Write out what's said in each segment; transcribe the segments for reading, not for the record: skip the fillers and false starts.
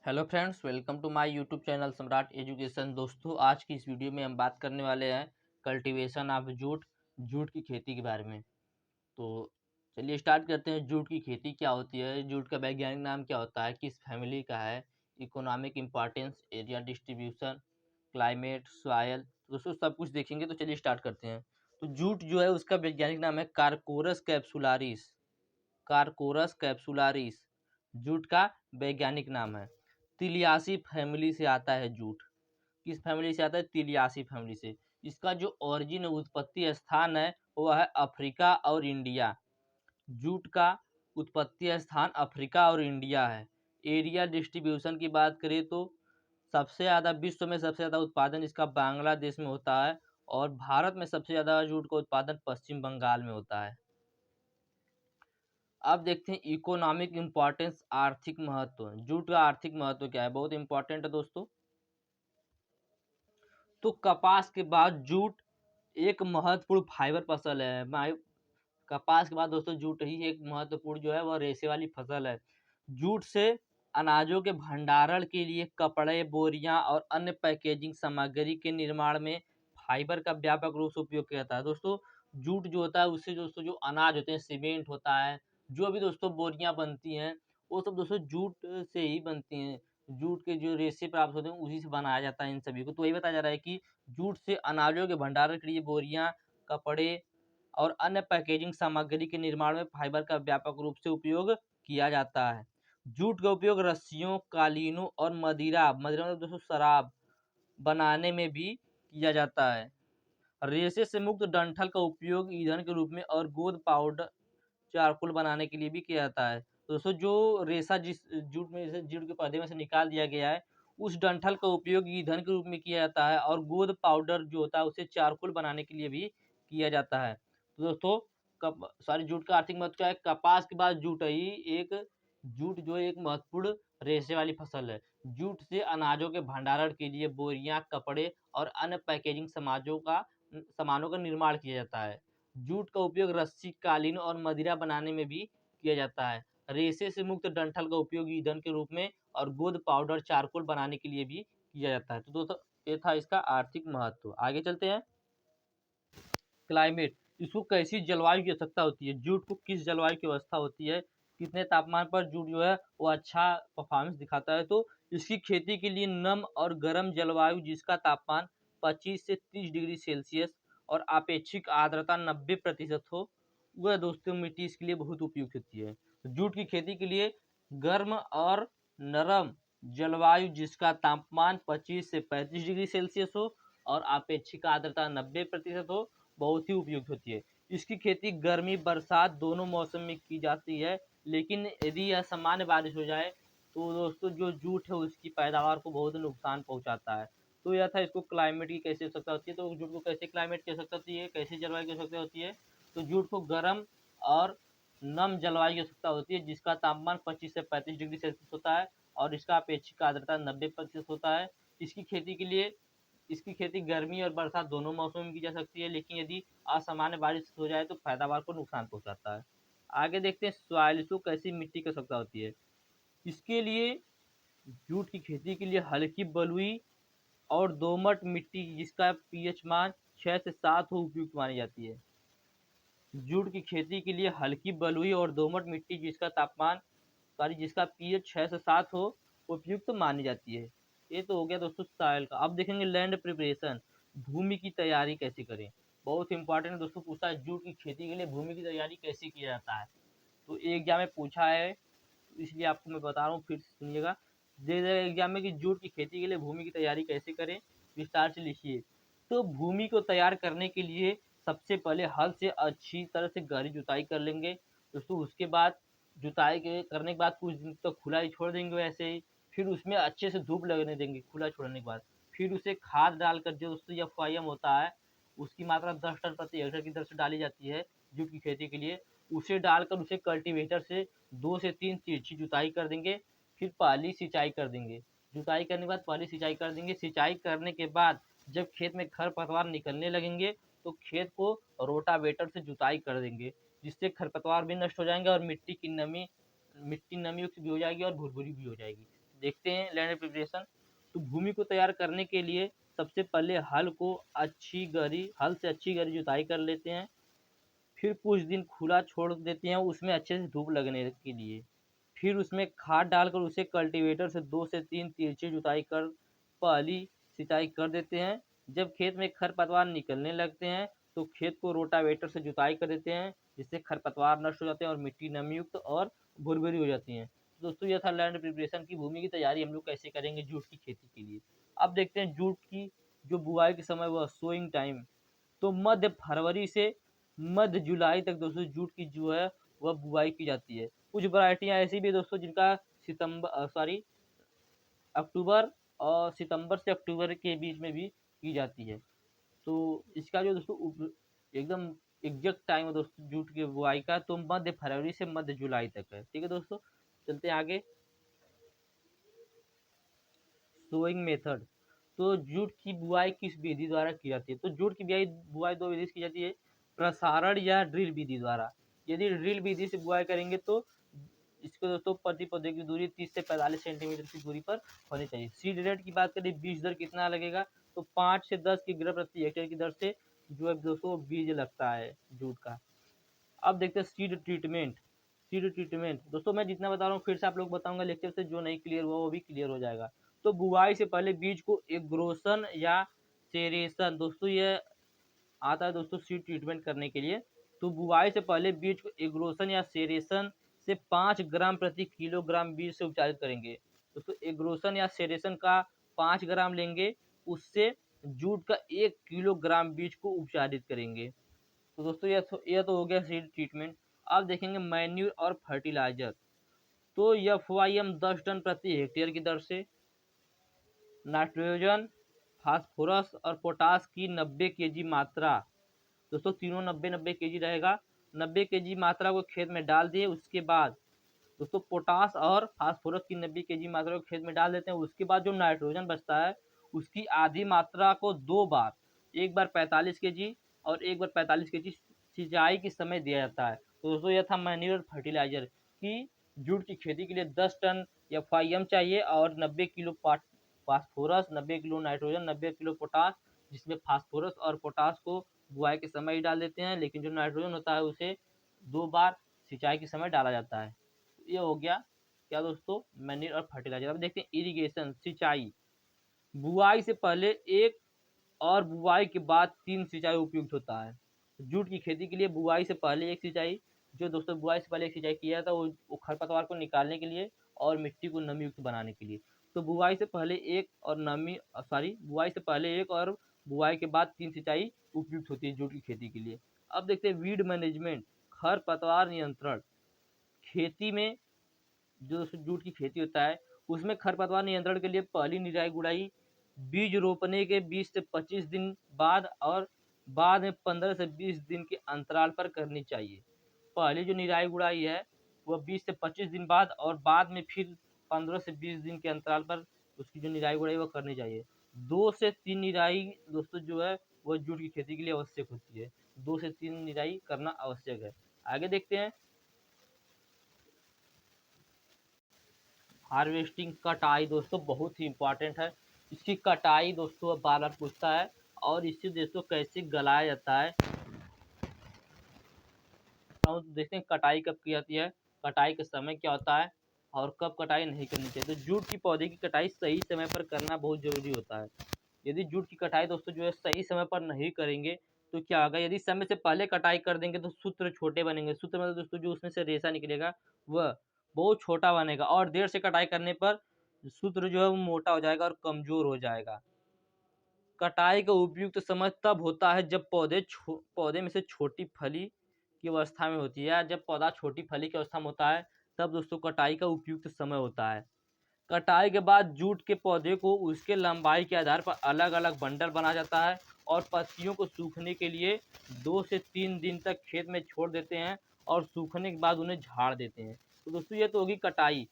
Hello friends, welcome to my YouTube channel Samrat education. दोस्तों, आज की इस वीडियो में हम बात करने वाले हैं कल्टीवेशन ऑफ जूट, जूट की खेती के बारे में। तो चलिए स्टार्ट करते हैं। जूट की खेती क्या होती है, जूट का वैज्ञानिक नाम क्या होता है, किस फैमिली का है, economic importance, area distribution, climate, soil, दोस्तों सब कुछ देखेंगे। तो चलिए स्टार्ट करते हैं। तो जूट जो है उसका वैज्ञानिक नाम है कार्कोरस कैप्सुलारिस। कार्कोरस कैप्सुलारिस जूट का वैज्ञानिक नाम है। तिलियासी फैमिली से आता है जूट। किस फैमिली से आता है? तिलियासी फैमिली से। इसका जो ओरिजिन उत्पत्ति स्थान है वह है अफ्रीका और इंडिया। जूट का उत्पत्ति स्थान अफ्रीका और इंडिया है। एरिया डिस्ट्रीब्यूशन की बात करें तो सबसे ज़्यादा विश्व में सबसे ज़्यादा उत्पादन इसका बांग्लादेश में होता है और भारत में सबसे ज़्यादा जूट का उत्पादन पश्चिम बंगाल में होता है। अब देखते हैं इकोनॉमिक इम्पोर्टेंस, आर्थिक महत्व। जूट का आर्थिक महत्व क्या है? बहुत इंपॉर्टेंट है दोस्तों। तो कपास के बाद जूट एक महत्वपूर्ण फाइबर फसल है। कपास के बाद दोस्तों जूट ही एक महत्वपूर्ण जो है वह रेशे वाली फसल है। जूट से अनाजों के भंडारण के लिए कपड़े, बोरियां और अन्य पैकेजिंग सामग्री के निर्माण में फाइबर का व्यापक रूप से उपयोग किया जाता है। दोस्तों, जूट जो होता है उससे दोस्तों जो अनाज होते हैं, सीमेंट होता है, जो भी दोस्तों बोरियां बनती हैं वो सब दोस्तों जूट से ही बनती हैं। जूट के जो रेशे प्राप्त होते हैं उसी से बनाया जाता है इन सभी को। तो वही बताया जा रहा है कि जूट से अनाजों के भंडारण के लिए बोरियां, कपड़े और अन्य पैकेजिंग सामग्री के निर्माण में फाइबर का व्यापक रूप से उपयोग किया जाता है। जूट का उपयोग रस्सियों, कालीनों और मदिरा मदिरा मतलब दोस्तों शराब बनाने में भी किया जाता है। रेशे से मुक्त डंठल का उपयोग ईंधन के रूप में और गोंद पाउडर, चारकोल बनाने के लिए भी किया जाता है। तो दोस्तों जो रेशा जिस जूट में से जूट के पौधे में से निकाल दिया गया है उस डंठल का उपयोग ईंधन के रूप में किया जाता है और गोंद पाउडर जो होता है उसे चारकोल बनाने के लिए भी किया जाता है। तो दोस्तों जूट का आर्थिक महत्व क्या है? कपास के बाद जूट ही एक जूट जो एक महत्वपूर्ण रेशे वाली फसल है। जूट से अनाजों के भंडारण के लिए बोरियां, कपड़े और अन्य पैकेजिंग सामानों का निर्माण किया जाता है। जूट का उपयोग रस्सी, कालीन और मदिरा बनाने में भी किया जाता है। रेशे से मुक्त डंठल का उपयोग ईंधन के रूप में और गोंद पाउडर, चारकोल बनाने के लिए भी किया जाता है। तो दोस्तों ये था इसका आर्थिक महत्व। आगे चलते हैं। क्लाइमेट, इसको कैसी जलवायु की आवश्यकता होती है, जूट को किस जलवायु की अवस्था होती है, कितने तापमान पर जूट जो है वो अच्छा परफॉर्मेंस दिखाता है। तो इसकी खेती के लिए नम और गर्म जलवायु जिसका तापमान 25 से 30 डिग्री सेल्सियस और अपेक्षिक आर्द्रता 90% हो, वह दोस्तों मिट्टी इसके लिए बहुत उपयुक्त होती है। जूट की खेती के लिए गर्म और नरम जलवायु जिसका तापमान 25 से 35 डिग्री सेल्सियस हो और अपेक्षिक आर्द्रता 90% हो, बहुत ही उपयुक्त होती है। इसकी खेती गर्मी, बरसात दोनों मौसम में की जाती है, लेकिन यदि असामान्य बारिश हो जाए तो दोस्तों जो जूट है उसकी पैदावार को बहुत नुकसान पहुंचाता है। तो यह था इसको क्लाइमेट की कैसे आवश्यकता होती है। तो जूट को कैसे क्लाइमेट की आवश्यकता होती है, कैसे जलवायु की आवश्यकता होती है? तो जूट को गर्म और नम जलवायु की आवश्यकता होती है जिसका तापमान 25 से 35 डिग्री सेल्सियस होता है और इसका अपेक्षिक आर्द्रता 90% होता है। इसकी खेती के लिए इसकी खेती गर्मी और बरसात दोनों मौसमों में की जा सकती है, लेकिन यदि असामान्य बारिश हो जाए तो पैदावार को नुकसान पहुंचाता है। आगे देखते हैं सॉइल, इसको कैसी मिट्टी की आवश्यकता होती है। इसके लिए जूट की खेती के लिए हल्की बलुई और दोमट मिट्टी जिसका पीएच मान 6 से 7 हो उपयुक्त मानी जाती है। जूट की खेती के लिए हल्की बलुई और दोमट मिट्टी जिसका पीएच 6 से 7 हो उपयुक्त मानी जाती है। ये तो हो गया दोस्तों सॉइल का। अब देखेंगे लैंड प्रिपरेशन, भूमि की तैयारी कैसे करें। बहुत इंपॉर्टेंट है दोस्तों, पूछता है जूट की खेती के लिए भूमि की तैयारी कैसे किया जाता है। तो एग्जाम में पूछा है, इसलिए आपको मैं बता रहा हूँ, फिर सुनिएगा। दे दे एग्जाम में कि जूट की खेती के लिए भूमि की तैयारी कैसे करें, विस्तार से लिखिए। तो भूमि को तैयार करने के लिए सबसे पहले हल से अच्छी तरह से गहरी जुताई कर लेंगे दोस्तों। उसके बाद जुताई के करने के बाद कुछ दिन तक खुला ही छोड़ देंगे वैसे ही। फिर उसमें अच्छे से धूप लगने देंगे खुला छोड़ने के बाद। फिर उसे खाद डालकर जो दोस्तों एफआईएम होता है उसकी मात्रा 10 टन प्रति हेक्टेयर की दर से डाली जाती है जूट की खेती के लिए। उसे डालकर उसे कल्टीवेटर से 2 से 3 तिरछी जुताई कर देंगे। फिर पहली सिंचाई कर देंगे। जुताई करने के बाद पहली सिंचाई कर देंगे। सिंचाई करने के बाद जब खेत में खरपतवार निकलने लगेंगे तो खेत को रोटावेटर से जुताई कर देंगे, जिससे खरपतवार भी नष्ट हो जाएंगे और मिट्टी नमी युक्त भी हो जाएगी और भुरभुरी भी हो जाएगी। देखते हैं लैंड प्रिपरेशन। तो भूमि को तैयार करने के लिए सबसे पहले हल से अच्छी गहरी जुताई कर लेते हैं। फिर कुछ दिन खुला छोड़ देते हैं उसमें अच्छे से धूप लगने के लिए। फिर उसमें खाद डालकर उसे कल्टीवेटर से 2 से 3 तिरछी जुताई कर पहली सिंचाई कर देते हैं। जब खेत में खरपतवार निकलने लगते हैं तो खेत को रोटावेटर से जुताई कर देते हैं, जिससे खरपतवार नष्ट हो जाते हैं और मिट्टी नमीयुक्त और भुरभुरी हो जाती है। तो दोस्तों यह था लैंड प्रिपरेशन की भूमि की तैयारी हम लोग कैसे करेंगे जूट की खेती के लिए। अब देखते हैं जूट की जो बुआई के समय वह सोइंग टाइम। तो मध्य फरवरी से मध्य जुलाई तक दोस्तों जूट की जो है वह बुआई की जाती है। कुछ वैरायटियां ऐसी भी दोस्तों जिनका अक्टूबर और सितंबर से अक्टूबर के बीच में भी की जाती है। तो इसका जो दोस्तों एकदम एग्जैक्ट टाइम है दोस्तों जूट की बुआई का, तो मध्य फरवरी से मध्य जुलाई तक है। ठीक है दोस्तों, चलते हैं आगे। Sowing method. तो जूट की बुआई किस विधि द्वारा की जाती है? तो जूट की बुआई दो विधि से की जाती है, प्रसारण या ड्रिल विधि द्वारा। यदि ड्रिल विधि से बुआई करेंगे तो इसको दोस्तों प्रति पौधे की दूरी 30 से 45 सेंटीमीटर की दूरी पर होनी चाहिए। सीड रेट की बात करें, बीज दर कितना लगेगा? तो 5 से 10 किलोग्राम प्रति हेक्टेयर की दर से जो है दोस्तों बीज लगता है जूट का। अब देखते हैं सीड ट्रीटमेंट। सीड ट्रीटमेंट दोस्तों मैं जितना बता रहा हूँ फिर से आप लोग बताऊंगा लेक्चर से, जो नहीं क्लियर हुआ वो भी क्लियर हो जाएगा। तो बुआई से पहले बीज को एग्रोसन या सेरेसन, दोस्तों ये आता है दोस्तों सीड ट्रीटमेंट करने के लिए। तो बुआई से पहले बीज को एग्रोसन या सेरेसन से 5 ग्राम प्रति किलोग्राम बीज से उपचारित करेंगे। दोस्तों एग्रोसन या सेरेसन का 5 ग्राम लेंगे, उससे जूट का 1 किलोग्राम बीज को उपचारित करेंगे। तो दोस्तों यह तो हो गया सीड ट्रीटमेंट। अब देखेंगे मैन्यूर और फर्टिलाइजर। तो FYM 10 टन प्रति हेक्टेयर की दर से, नाइट्रोजन, फास्फोरस और पोटास की 90 केजी मात्रा, दोस्तों तीनों 90-90 केजी रहेगा। 90 केजी मात्रा को खेत में डाल दिए। उसके बाद दोस्तों पोटास और फास्फोरस की 90 केजी मात्रा को खेत में डाल देते हैं। उसके बाद जो नाइट्रोजन बचता है उसकी आधी मात्रा को 2 बार, एक बार 45 केजी और एक बार 45 केजी सिंचाई के समय दिया जाता है। तो दोस्तों यह था मैन्योर फर्टिलाइजर की जूट की खेती के लिए 10 टन FYM चाहिए और 90 kilo phosphorus, 90 kilo nitrogen, 90 kilo potash, जिसमें फास्फोरस और पोटास को बुआई के समय ही डाल देते हैं, लेकिन जो नाइट्रोजन होता है उसे 2 बार सिंचाई के समय डाला जाता है। ये हो गया क्या दोस्तों, मैन्योर और फर्टिलाइजर। अब देखते हैं इरिगेशन, सिंचाई। बुआई से पहले एक और बुआई के बाद 3 सिंचाई उपयुक्त होता है। जूट की खेती के लिए बुआई से पहले एक सिंचाई, जो दोस्तों बुआई से पहले एक सिंचाई किया था वो खरपतवार को निकालने के लिए और मिट्टी को नमी युक्त बनाने के लिए। तो बुआई से पहले एक और बुआई से पहले एक और बुआई के बाद 3 सिंचाई उपयुक्त होती है जूट की खेती के लिए। अब देखते हैं वीड मैनेजमेंट, खरपतवार नियंत्रण। खेती में जो जूट की खेती होता है उसमें खरपतवार नियंत्रण के लिए पहली निराई गुड़ाई बीज रोपने के 20 से 25 दिन बाद और बाद में 15 से 20 दिन के अंतराल पर करनी चाहिए। पहली जो निराई गुड़ाई है वह 20 से 25 दिन बाद और बाद में फिर 15 से 20 दिन के अंतराल पर उसकी जो निराई गुड़ाई वह करनी चाहिए। 2 से 3 निराई दोस्तों जो है वह जूट की खेती के लिए आवश्यक होती है। 2 से 3 निराई करना आवश्यक है। आगे देखते हैं हार्वेस्टिंग, कटाई दोस्तों बहुत ही इंपॉर्टेंट है। इसकी कटाई दोस्तों अब बार बार पूछता है, और इसे दोस्तों कैसे गलाया जाता है। तो देखते हैं कटाई कब की जाती है, कटाई का समय क्या होता है और कब कटाई नहीं करनी चाहिए। तो जूट की पौधे की कटाई सही समय पर करना बहुत जरूरी होता है। यदि जूट की कटाई दोस्तों जो है सही समय पर नहीं करेंगे तो क्या होगा, यदि समय से पहले कटाई कर देंगे तो सूत्र छोटे बनेंगे। सूत्र मतलब दोस्तों जो उसमें से रेशा निकलेगा वह बहुत छोटा बनेगा, और देर से कटाई करने पर सूत्र जो है वो मोटा हो जाएगा और कमजोर हो जाएगा। कटाई का उपयुक्त समय तब होता है जब पौधे में से छोटी फली की अवस्था में होती है, या जब पौधा छोटी फली की अवस्था में होता है तब दोस्तों कटाई का उपयुक्त समय होता है। कटाई के बाद जूट के पौधे को उसके लंबाई के आधार पर अलग अलग बंडल बनाया जाता है और पत्तियों को सूखने के लिए 2 से 3 दिन तक खेत में छोड़ देते हैं और सूखने के बाद उन्हें झाड़ देते हैं। तो दोस्तों ये तो होगी कटाई।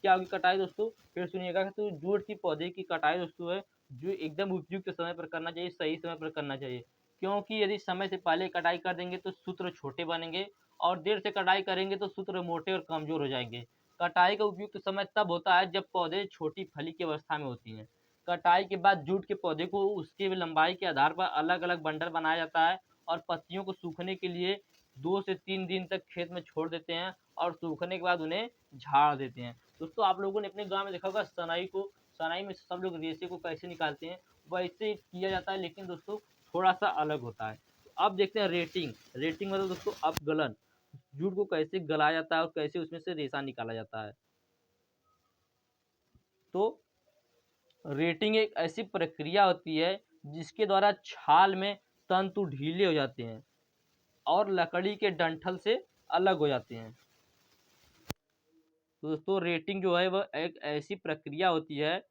क्या होगी कटाई दोस्तों, फिर सुनिएगा। तो जूट की पौधे की कटाई दोस्तों है जो एकदम उपयुक्त समय पर करना चाहिए, सही समय पर करना चाहिए। क्योंकि यदि समय से पहले कटाई कर देंगे तो सूत्र छोटे बनेंगे, और देर से कटाई करेंगे तो सूत्र मोटे और कमजोर हो जाएंगे। कटाई का उपयुक्त समय तब होता है जब पौधे छोटी फली की अवस्था में होती हैं। कटाई के बाद जूट के पौधे को उसकी लंबाई के आधार पर अलग-अलग बंडल बनाया जाता है और पत्तियों को सूखने के लिए 2 से 3 दिन तक खेत में छोड़ देते हैं और सूखने के बाद उन्हें झाड़ देते हैं। दोस्तों आप लोगों ने अपने गाँव में देखा होगा सनई में सब लोग रेशे को कैसे निकालते हैं, वैसे किया जाता है, लेकिन दोस्तों थोड़ा-सा अलग होता है। तो अब देखते हैं रेटिंग। रेटिंग मतलब दोस्तों अपगलन। जूट को कैसे गलाया जाता है और कैसे उसमें से रेशा निकाला जाता है। तो रेटिंग एक ऐसी प्रक्रिया होती है जिसके द्वारा छाल में तंतु ढीले हो जाते हैं और लकड़ी के डंठल से अलग हो जाते हैं। तो दोस्तों रेटिंग जो है वह एक ऐसी प्रक्रिया होती है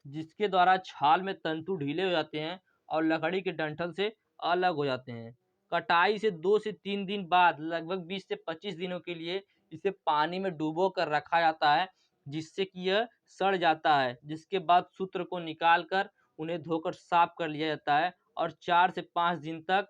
जिसके द्वारा छाल में तंतु ढीले हो जाते हैं और लकड़ी के डंठल से अलग हो जाते हैं। कटाई से 2 से 3 दिन बाद लगभग 20 से 25 दिनों के लिए इसे पानी में डुबो कर रखा जाता है जिससे कि यह सड़ जाता है, जिसके बाद सूत्र को निकाल कर उन्हें धोकर साफ कर लिया जाता है और 4 से 5 दिन तक